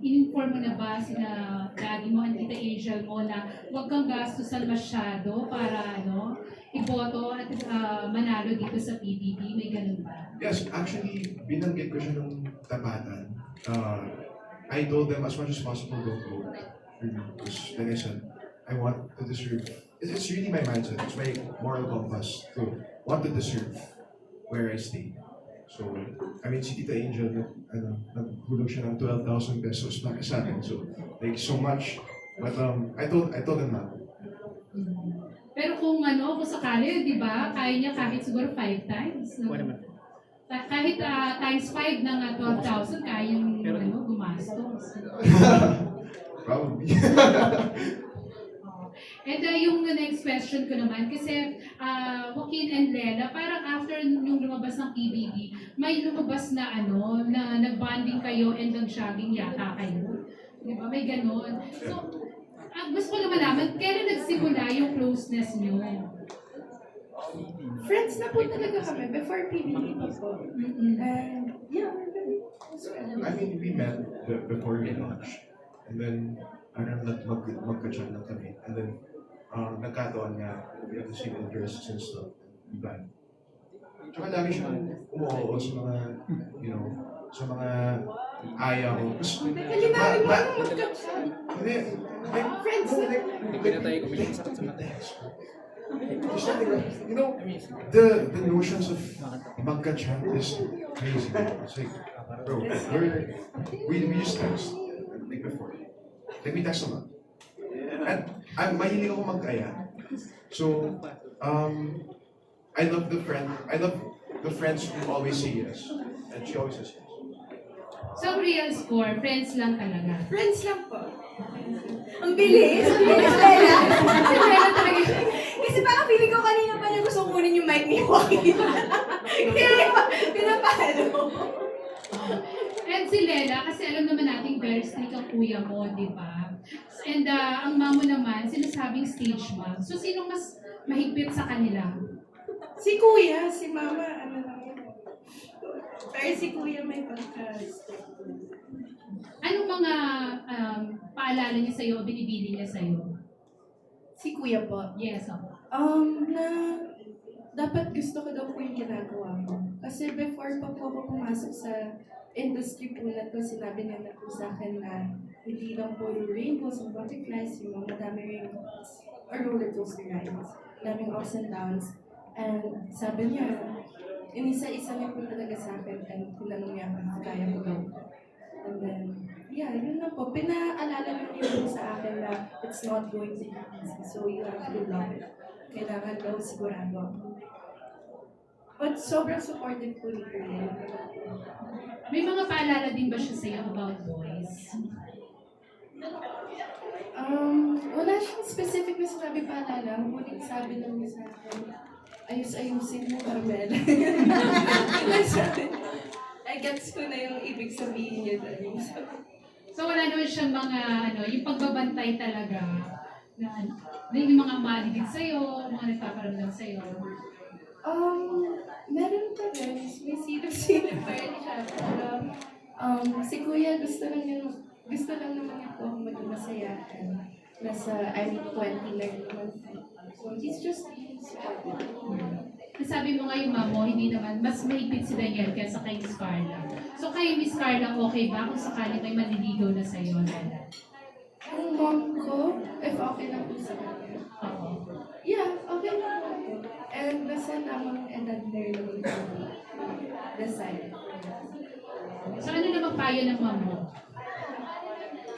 in-inform mo na ba sina Daddy mo and Tita Asia Angel mo na huwag kang gastusan masyado para iboto at manalo dito sa PBB? May ganun ba? Yes, actually, binanggit ko siya nung tapatan. I told them as much as possible, don't vote for me. Because like I said, I want to deserve. It's really my mindset. It's my moral compass to want to deserve where I stay. So, I mean, si Tita Angel, naghulog siya ng 12,000 pesos para sa akin. So, thank you so much. But I told them that. Pero kung kung sakali, di ba, kaya niya kahit siguro 5 times. No? Kahit times 5 ng 12,000, kaya yung gumastos. Probably. And yung next question ko naman, kasi Joaquin and Lela, parang after nung lumabas ng PBB, may lumabas na na nag-bonding kayo and nag-shagging yata kayo. Di ba? May ganon. So, gusto ko na malaman, kailan nagsimula yung closeness nyo? Friends na po talaga kami before PBB pa po. And yeah, we're very close friends. I mean, we met before we launched. And then, magka-chat lang kami. And then, nagkataon nga, we have the same interests and stuff. Diba? Tsaka lagi siyang umuoo sa mga, sa mga ayaw ko. Linawin mo na mag-chat. Hindi, Friends na. Hindi na tayo kumilisakit sa mata. the notions of magka-chat is crazy. It's like, bro, we just text. Like before. Like we text a lot. And mahilig ako mag-aya. So, I love the friends who always say yes. And she always says yes. So, real score, friends lang talaga. Friends lang po. Ang bilis! Ang bilis, Lela! Si Lela talaga. Kasi parang feeling ko kanina pa niya gusto kunin yung mic ni Joaquin. Kaya pinapalo. And si Lela, kasi alam naman natin very strict ang kuya mo, di ba? And ang mamo naman, sinasabing stage mom. So, sino mas mahigpit sa kanila? Si Kuya, si Mama, lang yun. Pero si Kuya may Anong mga paalala niya sa'yo o binibili niya sa'yo? Si Kuya po. Yes, ako. Na dapat gusto ko daw po yung ginagawa ko. Kasi before pa po ako pumasok sa industry po na to, sinabi niya na po sa akin na hindi lang po yung rainbows and butterflies, yung mga madami rin or roller coaster rides, daming ups and downs. And sabi niya, inisa-isa niya po talaga sa akin and tinanong niya kung kaya ko daw. And then, yeah, yun lang po. Pinaalala niyo po sa akin na it's not going to be easy, so you have to love it. Kailangan daw sigurado ako. But sobrang supportive po ni Kuya. May mga paalala din ba siya sa'yo about boys? Wala siyang specific na sinabi paalala. Ngunit sabi lang niya sa akin, ayus-ayusin mo, Carmela. I gets ko na yung ibig sabihin niya doon. So wala naman siyang mga, yung pagbabantay talaga na yung mga mali din sa'yo, mga nagpaparamdam sa'yo. Meron pa rin. May silip-silip pa rin siya. Pero, si Kuya gusto lang naman niya po akong maging masaya. I'm 20 na naman. So, he's just supportive. Sabi mo nga yung mamo, hindi naman, mas mahigpit si Daniel kaysa kay Miss Carla. So kay Miss Carla, okay ba kung sakali may maliligaw na sa'yo, Lela? Ang mom ko, if okay lang po sa kanya. Oo. Yeah, okay lang po. And basta namang edad na rin naman po. Decide. So ano naman payo ng mamo?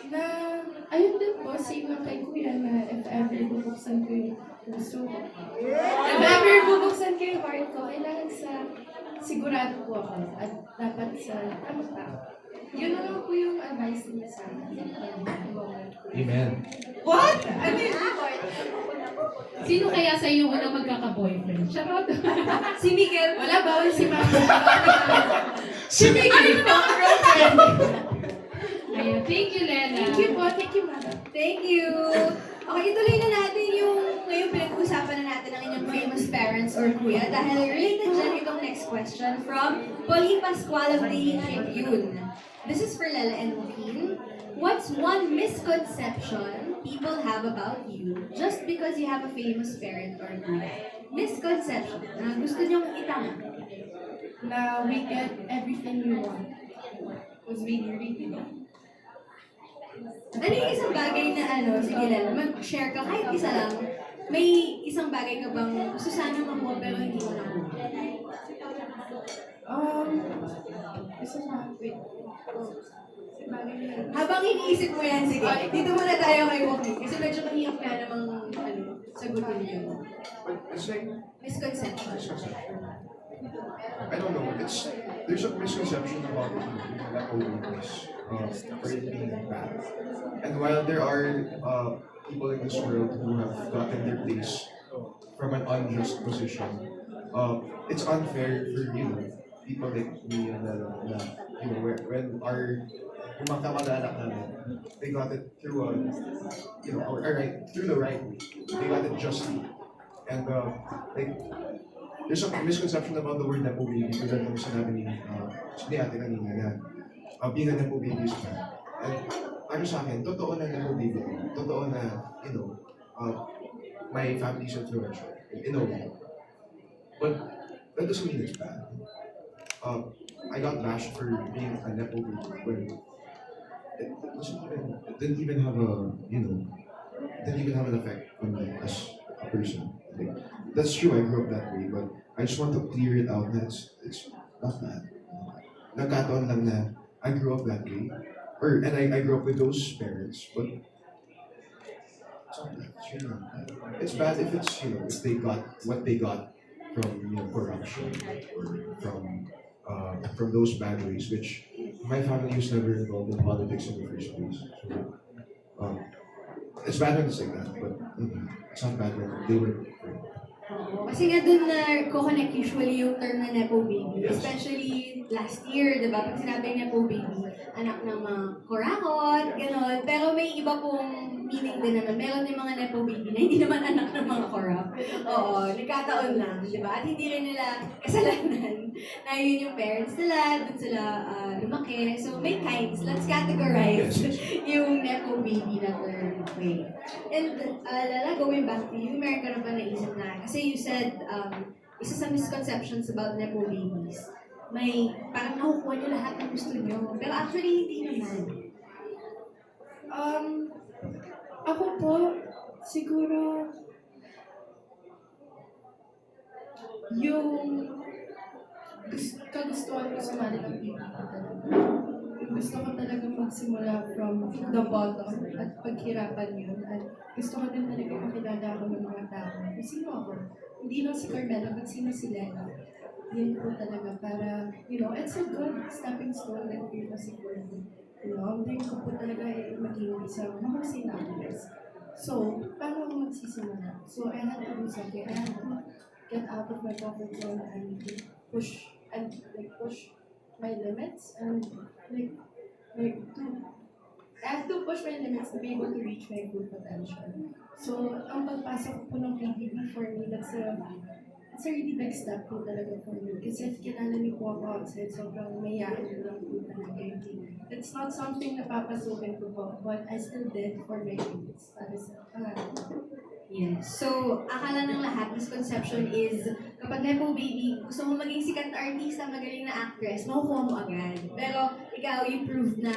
Na, ayun din po, same lang kay Kuya na if ever bubuksan ko yung puso ko. If ever bubuksan ko yung heart ko, kailangan sigurado po ako at dapat sa tamang tao. Yun lang po yung advice niya sa akin. Amen. What? Ano yung part? Sino kaya sa iyo unang magkaka-boyfriend? Charot! Si Miguel. Wala, bawal si Mama. Si Miguel po, girlfriend. Ayun, thank you, Lela. Thank you po, thank you, Mama. Thank you! Okay, ituloy na natin yung ngayon pinag-uusapan na natin ang inyong famous parents or kuya dahil related dyan itong next question from Pauline Pascual of Daily Tribune. This is for Lela and Joaquin. What's one misconception people have about you just because you have a famous parent or group? Misconception na gusto niyong itama. Na we get everything we want. Was really long. Ano yung isang bagay na sige lang, mag-share ka kahit isa lang. May isang bagay ka bang gusto sana makuha pero hindi mo nakuha? Isa na, wait. Bagay na yun. Habang iniisip mo yan, sige, dito muna tayo kay Joaquin. Kasi medyo mahirap nga namang sagutin yun. But it's like, Misconception. I don't know, there's a misconception about Nepo babies for it being bad. And while there are people in this world who have gotten their place from an unjust position, it's unfair for people like me and when yung mga kamag-anak namin, they got it through through the right way. They got it justly. And there's a misconception about the word Nepo baby tulad ng sinabi ni ate kanina na being a Nepo baby is bad. And para sa akin, totoo na Nepo baby. Totoo na, my family's influential in a way. But that doesn't mean it's bad. I got bashed for being a Nepo baby when it didn't even have an effect on me as a person. Like, that's true, I grew up that way, but I just want to clear it out that it's not bad. Nagkataon lang na I grew up that way, and I grew up with those parents, but it's not bad. It's really not bad. It's bad if it's, if they got what they got from, corruption, or from those bad ways, which my family was never involved in politics in the first place. So, it's bad when it's like that, but it's not bad when they were. Kasi nga dun na ko-connect usually yung term na Nepo baby. Yes. Especially last year, di ba? Pag sinabing Nepo baby, anak ng mga kurakot, gano'n. Pero may iba pong meaning din naman. Meron din mga Nepo baby na hindi naman anak ng mga korap. Oo, nagkataon lang, di ba? At hindi rin nila kasalanan na yun yung parents nila, dun sila lumaki. So may kinds. Let's categorize yung Nepo baby na term. Okay. And Lala, going back to you, meron ka na ba naisip na? Kasi you said, isa sa misconceptions about Nepo babies, may parang nakukuha nyo lahat ng gusto nyo. Pero actually, hindi naman. Ako po, siguro, yung kagustuhan ko sa Manila gusto ko talaga magsimula from the bottom at paghirapan yun. At gusto ko din talaga makilala ako ng mga tao. Kung sino ako? Hindi lang si Carmela, but sino si Lena. Yun po talaga para, it's a good stepping stone that yun na siguro. Hindi ko po talaga maging isang mahusay na actress. So, paano ako magsisimula? So, I had to do something. I had to get out of my comfort zone and push my limits and I have to push my limits to be able to reach my full potential. So, ang pagpasok po ng PBB for me, it's a really big step po talaga for me. Kasi kilala niyo po ako outside, sobrang mayayain ko lang po talaga. It's not something na papasukin ko po, but I still did for my kids. That is Yes. So, akala ng lahat, misconception is, kapag Nepo baby, gusto mo maging sikat na artista, magaling na actress, makukuha mo agad. Pero, ikaw, you proved na,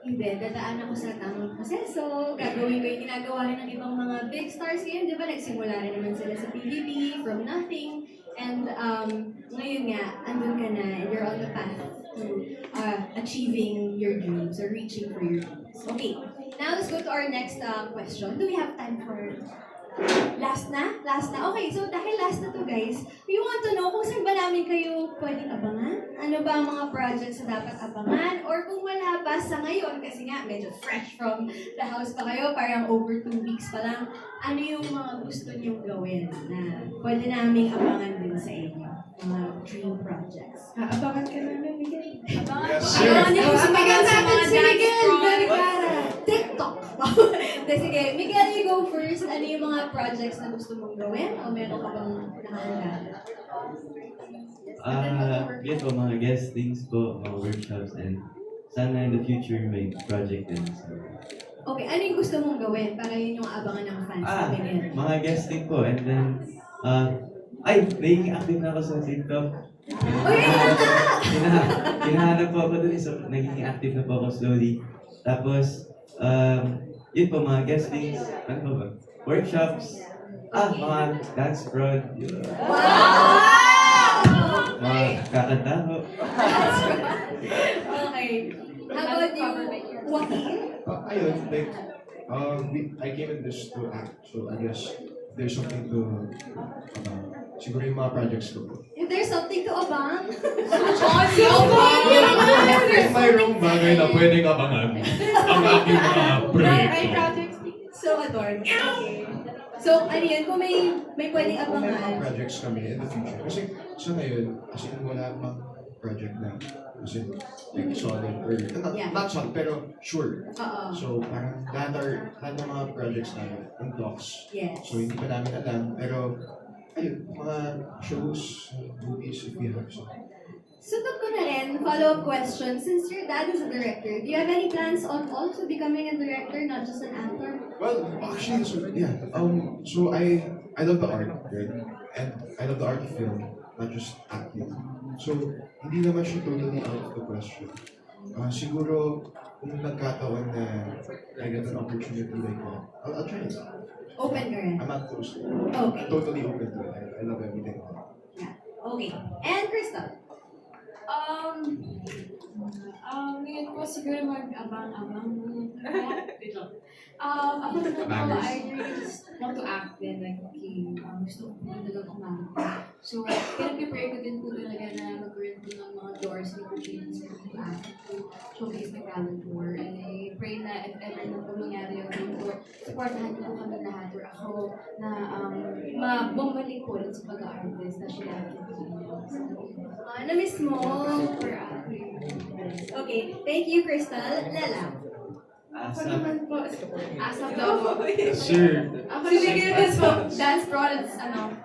hindi, dadaan ako sa tamang proseso, gagawin ko yung ginagawa rin ng ibang mga big stars ngayon, di ba? Nagsimula rin naman sila sa PBB, from nothing, and ngayon nga, andun ka na, and you're on the path to achieving your dreams, or reaching for your dreams. Okay, now let's go to our next question. Do we have time for last na? Okay, so dahil last na to guys, we want to know kung saan ba namin kayo pwedeng abangan? Ano ba ang mga projects na dapat abangan? Or kung wala pa sa ngayon, kasi nga medyo fresh from the house pa kayo, parang over 2 weeks pa lang, ano yung mga gusto niyong gawin na pwede naming abangan din sa inyo? Mga dream projects. Abangan ka namin, Miguel. Yes, sir. Abangan niyo sa mga Abangan sa mga natin si dance Miguel, very projects. TikTok. Sige, Miguel, you go first. Ano yung mga projects na gusto mong gawin? O meron ka bang nakahanda? Yes po, mga guestings po, mga workshops, and sana in the future may project din. So, Okay, ano yung gusto mong gawin para yun yung abangan ng fans namin? Mga guesting po. And then, naging active na ako sa TikTok. Hinahanap po ako dun. So, naging active na po ako slowly. Tapos, yun po, mga guestings. Ano po ba? Workshops. Mga dance prod. Mga kakanta po. Okay. How about you, Joaquin? Ayun, like, I came in this to act, so I guess there's something to, siguro yung mga projects ko. If there's something to abang, May mayroong bagay na pwedeng abangan ang aking mga proyekto. so adorable. Okay. So, ano yan, kung may pwedeng Kung may mga abangan. projects kami in the future, kasi sa ngayon, as in wala pang project na, as in, like solid, or, Yeah. not solid, pero sure. Oo. So, parang lahat ng mga projects namin, ang talks. Yes. So, hindi pa namin alam, pero, ayun, mga shows, movies, if we have some. Sunod ko na rin, follow-up question. Since your dad is a director, do you have any plans on also becoming a director, not just an actor? Well, actually, so, yeah. So I love the art, right? And I love the art of film, not just acting. So, hindi naman siya totally out of the question. Siguro, kung nagkataon na I get an opportunity like that, I'll try it. Open ka rin. I'm not close. Okay. Totally open to it. I love everything. Okay. And Crystal? Ngayon po siguro mag-abang-abang. Ako naman po, I really just want to act din. Like, okay, gusto ko talagang kumanta. So, pinag-prepare ko din po talaga na mag-rent po ng mga doors ni opportunities for me to act to showcase my talent more. And I pray na if ever na po mangyari yung ganito, supportahan niyo po kami lahat or ako na bumalik po ulit sa pag-artist na siya Na-miss mo. super Okay. Thank you, Crystal. Lela? Ako naman po, asap daw po. Sir. Ako Si naman Miguel po, is po. dance products,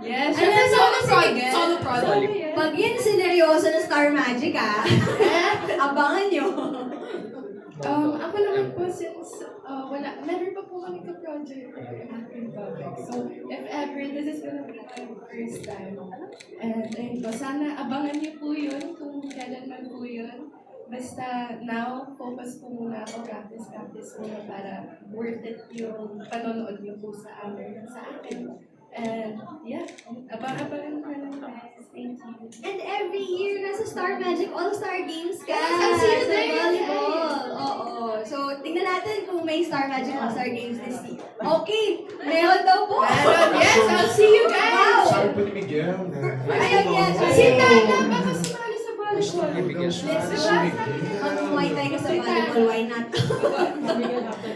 Yes, Ano syempre na solo si project. Miguel? Solo project. Pag yun sineryoso na Star Magic, abangan nyo. Ako naman po, since never pa po kami ka-project or acting project. So, if ever, this is gonna be my first time. And ayun po, sana abangan niyo po yun kung kailan man po yun. Basta now, focus po muna ako, practice muna para worth it yung panonood niyo po sa akin. And yeah, abangan ko lang guys. Thank you. And every year, nasa Star Magic All-Star Games ka. Yes, I'll see you sa there, volleyball. Oo. So, tingnan natin kung may Star Magic All-Star Games this year. Okay, meron daw po. Yes, I'll see you guys! Wow. Sabi po ni Miguel na... Ayan yan. Si Tana, baka sumali sa volleyball. Mag-muay tayo sa volleyball, why not?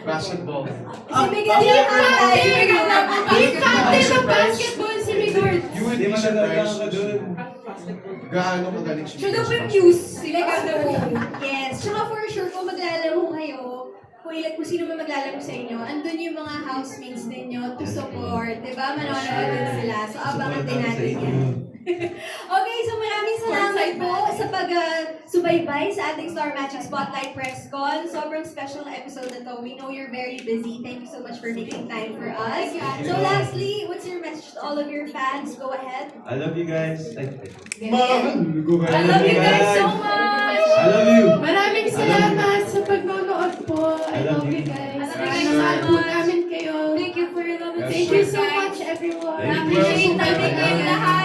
Basketball. Si Miguel yung hantay. Yung captain ng basketball, si Miguel. You would Hindi be matalaga surprised ako dun. gaano kagaling si Siya daw po yung Miguel. muse. Sila daw. Yes. Tsaka for sure, kung maglalaro kayo, kung sino man maglalaro sa inyo, andun yung mga housemates ninyo to support. Diba? Manonood din sila. So, abangan din natin yan. Okay, so maraming salamat po sa pag-subaybay sa ating Star Magic Spotlight Press Con. Sobrang special na episode na to. We know you're very busy. Thank you so much for making time for us. So lastly, what's your message to all of your fans? Go ahead. I love you guys. Mahal ko ba? I love you guys so much! I love you. Maraming salamat sa pagnonood po. I love you I guys. love you guys so Mahal po much. namin kayo. Thank you for your love. Yes, Thank you so much, everyone. Thank you. Appreciate natin kayong lahat.